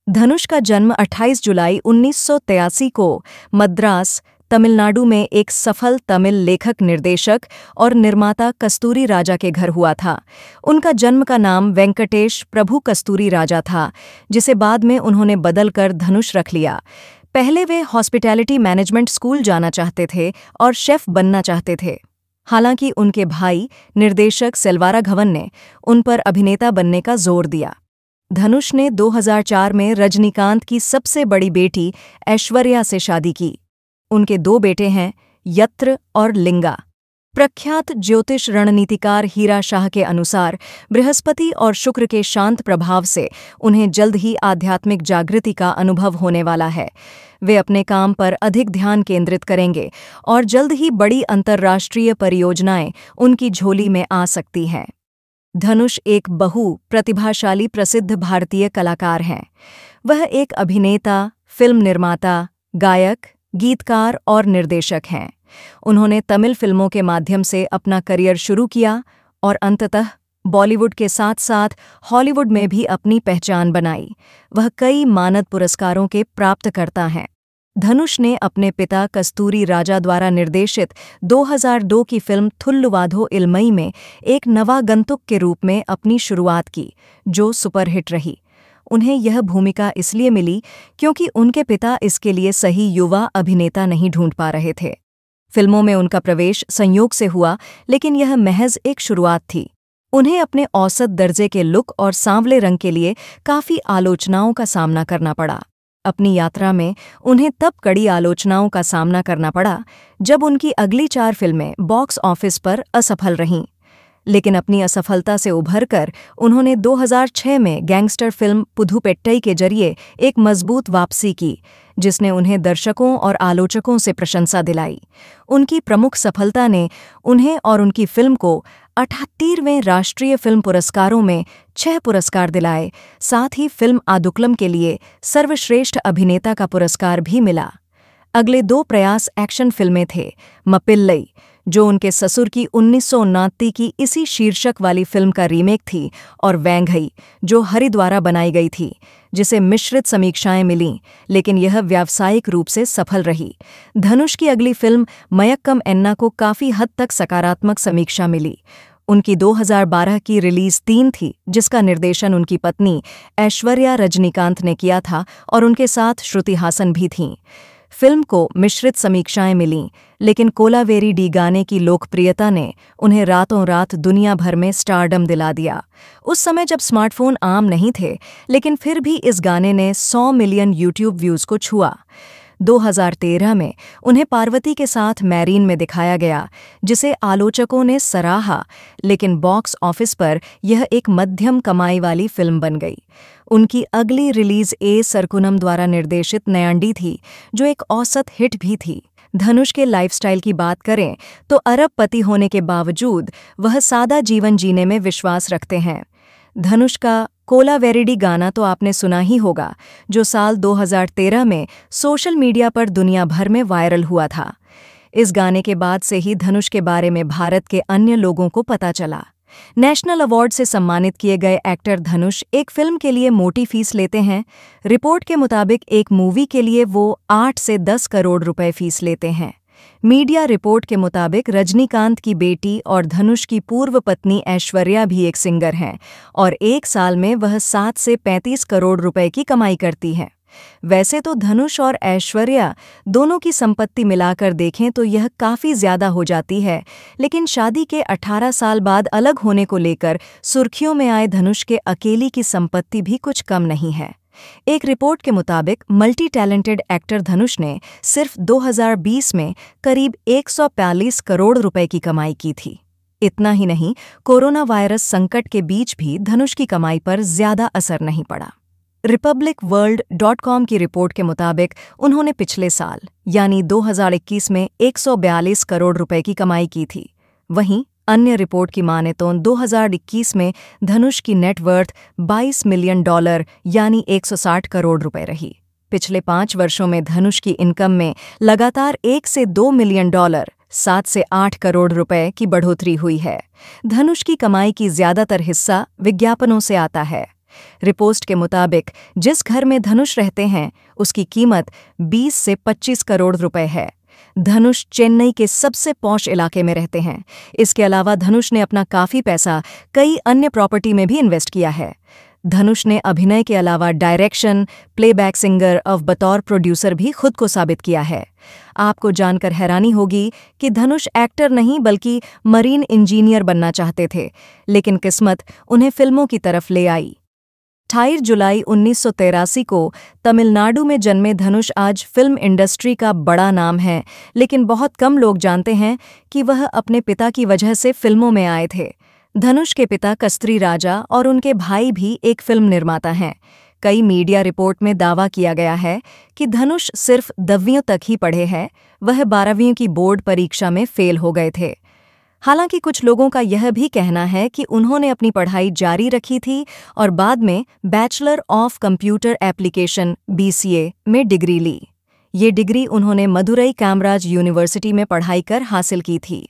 धनुष का जन्म 28 जुलाई 1983 को मद्रास, तमिलनाडु में एक सफल तमिल लेखक, निर्देशक और निर्माता कस्तूरी राजा के घर हुआ था। उनका जन्म का नाम वेंकटेश प्रभु कस्तूरी राजा था, जिसे बाद में उन्होंने बदलकर धनुष रख लिया। पहले वे हॉस्पिटैलिटी मैनेजमेंट स्कूल जाना चाहते थे और शेफ बनना चाहते थे। हालांकि उनके भाई निर्देशक सेल्वाराघवन ने उन पर अभिनेता बनने का जोर दिया। धनुष ने 2004 में रजनीकांत की सबसे बड़ी बेटी ऐश्वर्या से शादी की। उनके 2 बेटे हैं, यत्र और लिंगा। प्रख्यात ज्योतिष रणनीतिकार हीरा शाह के अनुसार बृहस्पति और शुक्र के शांत प्रभाव से उन्हें जल्द ही आध्यात्मिक जागृति का अनुभव होने वाला है। वे अपने काम पर अधिक ध्यान केंद्रित करेंगे और जल्द ही बड़ी अंतर्राष्ट्रीय परियोजनाएं उनकी झोली में आ सकती हैं। धनुष एक प्रतिभाशाली प्रसिद्ध भारतीय कलाकार हैं। वह एक अभिनेता, फिल्म निर्माता, गायक, गीतकार और निर्देशक हैं। उन्होंने तमिल फिल्मों के माध्यम से अपना करियर शुरू किया और अंततः बॉलीवुड के साथ साथ हॉलीवुड में भी अपनी पहचान बनाई। वह कई मानद पुरस्कारों के प्राप्तकर्ता हैं। धनुष ने अपने पिता कस्तूरी राजा द्वारा निर्देशित 2002 की फिल्म थुल्लुवाधो इलमई में एक नवागंतुक के रूप में अपनी शुरुआत की, जो सुपरहिट रही। उन्हें यह भूमिका इसलिए मिली क्योंकि उनके पिता इसके लिए सही युवा अभिनेता नहीं ढूंढ पा रहे थे। फिल्मों में उनका प्रवेश संयोग से हुआ, लेकिन यह महज एक शुरुआत थी। उन्हें अपने औसत दर्जे के लुक और सांवले रंग के लिए काफ़ी आलोचनाओं का सामना करना पड़ा। अपनी यात्रा में उन्हें तब कड़ी आलोचनाओं का सामना करना पड़ा जब उनकी अगली 4 फिल्में बॉक्स ऑफिस पर असफल रहीं। लेकिन अपनी असफलता से उभरकर उन्होंने 2006 में गैंगस्टर फिल्म पुधुपेट्टई के जरिए एक मजबूत वापसी की, जिसने उन्हें दर्शकों और आलोचकों से प्रशंसा दिलाई। उनकी प्रमुख सफलता ने उन्हें और उनकी फिल्म को 78वें राष्ट्रीय फिल्म पुरस्कारों में 6 पुरस्कार दिलाए। साथ ही फिल्म आदुक्कलम के लिए सर्वश्रेष्ठ अभिनेता का पुरस्कार भी मिला। अगले 2 प्रयास एक्शन फिल्में थे, मपिल्लई, जो उनके ससुर की 1929 की इसी शीर्षक वाली फिल्म का रीमेक थी, और वेंगई, जो हरि द्वारा बनाई गई थी, जिसे मिश्रित समीक्षाएं मिलीं, लेकिन यह व्यावसायिक रूप से सफल रही। धनुष की अगली फिल्म मयक्कम एन्ना को काफ़ी हद तक सकारात्मक समीक्षा मिली। उनकी 2012 की रिलीज 3 थी, जिसका निर्देशन उनकी पत्नी ऐश्वर्या रजनीकांत ने किया था और उनके साथ श्रुति हासन भी थीं। फिल्म को मिश्रित समीक्षाएं मिलीं, लेकिन कोलावेरी डी गाने की लोकप्रियता ने उन्हें रातों रात दुनिया भर में स्टारडम दिला दिया। उस समय जब स्मार्टफोन आम नहीं थे, लेकिन फिर भी इस गाने ने 100 मिलियन यूट्यूब व्यूज़ को छुआ। 2013 में उन्हें पार्वती के साथ मैरीन में दिखाया गया, जिसे आलोचकों ने सराहा, लेकिन बॉक्स ऑफिस पर यह एक मध्यम कमाई वाली फिल्म बन गई। उनकी अगली रिलीज ए सरकुनम द्वारा निर्देशित नयांडी थी, जो एक औसत हिट भी थी। धनुष के लाइफस्टाइल की बात करें तो अरबपति होने के बावजूद वह सादा जीवन जीने में विश्वास रखते हैं। धनुष का कोलावेरी गाना तो आपने सुना ही होगा, जो साल 2013 में सोशल मीडिया पर दुनिया भर में वायरल हुआ था। इस गाने के बाद से ही धनुष के बारे में भारत के अन्य लोगों को पता चला। नेशनल अवार्ड से सम्मानित किए गए एक्टर धनुष एक फिल्म के लिए मोटी फीस लेते हैं। रिपोर्ट के मुताबिक एक मूवी के लिए वो 8 से 10 करोड़ रुपए फीस लेते हैं। मीडिया रिपोर्ट के मुताबिक रजनीकांत की बेटी और धनुष की पूर्व पत्नी ऐश्वर्या भी एक सिंगर हैं और एक साल में वह 7 से 35 करोड़ रुपए की कमाई करती हैं। वैसे तो धनुष और ऐश्वर्या दोनों की संपत्ति मिलाकर देखें तो यह काफ़ी ज़्यादा हो जाती है, लेकिन शादी के 18 साल बाद अलग होने को लेकर सुर्खियों में आए धनुष के अकेली की संपत्ति भी कुछ कम नहीं है। एक रिपोर्ट के मुताबिक मल्टी टैलेंटेड एक्टर धनुष ने सिर्फ 2020 में करीब 145 करोड़ रुपए की कमाई की थी। इतना ही नहीं, कोरोना वायरस संकट के बीच भी धनुष की कमाई पर ज़्यादा असर नहीं पड़ा। republicworld.com की रिपोर्ट के मुताबिक उन्होंने पिछले साल यानी 2021 में 142 करोड़ रुपए की कमाई की थी। वहीं अन्य रिपोर्ट की माने तो 2021 में धनुष की नेटवर्थ $22 मिलियन यानी 160 करोड़ रुपए रही। पिछले 5 वर्षों में धनुष की इनकम में लगातार 1 से 2 मिलियन डॉलर 7 से 8 करोड़ रुपए की बढ़ोतरी हुई है। धनुष की कमाई की ज़्यादातर हिस्सा विज्ञापनों से आता है। रिपोर्ट के मुताबिक जिस घर में धनुष रहते हैं उसकी कीमत 20 से 25 करोड़ रुपए है। धनुष चेन्नई के सबसे पॉश इलाके में रहते हैं। इसके अलावा धनुष ने अपना काफ़ी पैसा कई अन्य प्रॉपर्टी में भी इन्वेस्ट किया है। धनुष ने अभिनय के अलावा डायरेक्शन, प्लेबैक सिंगर और बतौर प्रोड्यूसर भी खुद को साबित किया है। आपको जानकर हैरानी होगी कि धनुष एक्टर नहीं बल्कि मरीन इंजीनियर बनना चाहते थे, लेकिन किस्मत उन्हें फिल्मों की तरफ ले आई। 28 जुलाई 1983 को तमिलनाडु में जन्मे धनुष आज फिल्म इंडस्ट्री का बड़ा नाम है, लेकिन बहुत कम लोग जानते हैं कि वह अपने पिता की वजह से फिल्मों में आए थे। धनुष के पिता कस्तूरी राजा और उनके भाई भी एक फिल्म निर्माता हैं। कई मीडिया रिपोर्ट में दावा किया गया है कि धनुष सिर्फ 10वीं तक ही पढ़े हैं, वह 12वीं की बोर्ड परीक्षा में फेल हो गए थे। हालांकि कुछ लोगों का यह भी कहना है कि उन्होंने अपनी पढ़ाई जारी रखी थी और बाद में bachelor of computer application (BCA) में डिग्री ली। ये डिग्री उन्होंने मदुरई कामराज यूनिवर्सिटी में पढ़ाई कर हासिल की थी।